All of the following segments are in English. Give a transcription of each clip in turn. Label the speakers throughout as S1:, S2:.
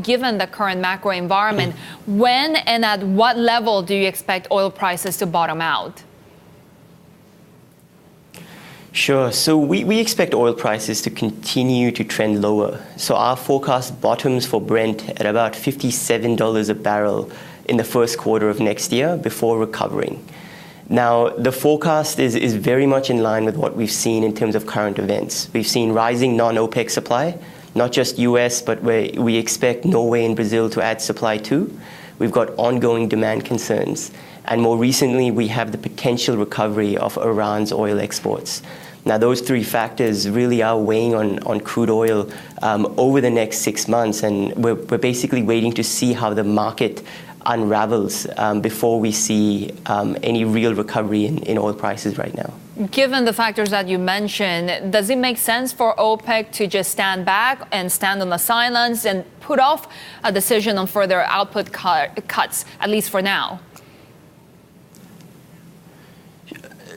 S1: Given the current macro environment, when and at what level do you expect oil prices to bottom out?
S2: Sure. So we expect oil prices to continue to trend lower. So our forecast bottoms for Brent at about $57 a barrel in the first quarter of next year before recovering. Now, the forecast is very much in line with what we've seen in terms of current events. We've seen rising non-OPEC supply, not just US, but we expect Norway and Brazil to add supply too. We've got ongoing demand concerns. And more recently, we have the potential recovery of Iran's oil exports. Now, those three factors really are weighing on crude oil over the next 6 months, and we're basically waiting to see how the market unravels before we see any real recovery in oil prices right now.
S1: Given the factors that you mentioned, does it make sense for OPEC to just stand back and stand on the sidelines and put off a decision on further output cuts, at least for now?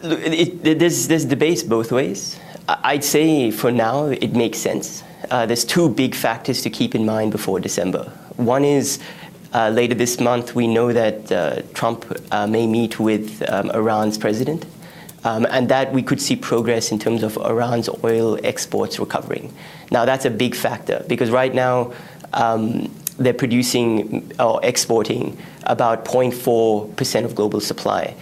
S2: There's debates both ways. I'd say for now it makes sense. There's two big factors to keep in mind before December. One is later this month we know that Trump may meet with Iran's president, and that we could see progress in terms of Iran's oil exports recovering. Now that's a big factor because right now they're producing or exporting about 0.4% of global supply.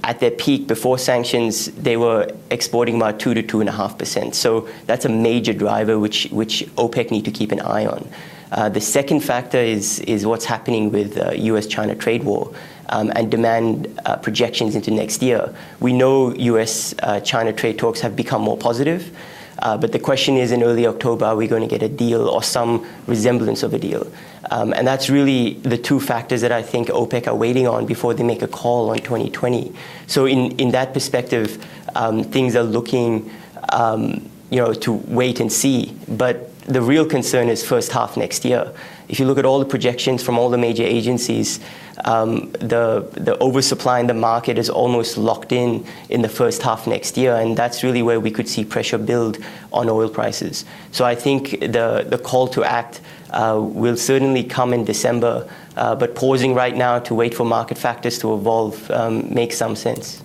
S2: At their peak before sanctions, they were exporting about 2 to 2.5%. So that's a major driver which OPEC need to keep an eye on. The second factor is what's happening with US-China trade war and demand projections into next year. We know US-China trade talks have become more positive, but the question is in early October, are we going to get a deal or some resemblance of a deal? And that's really the two factors that I think OPEC are waiting on before they make a call on 2020. So in that perspective, things are looking to wait and see. But the real concern is first half next year. If you look at all the projections from all the major agencies, the oversupply in the market is almost locked in the first half next year, and that's really where we could see pressure build on oil prices. So I think the call to act will certainly come in December, but pausing right now to wait for market factors to evolve makes some sense.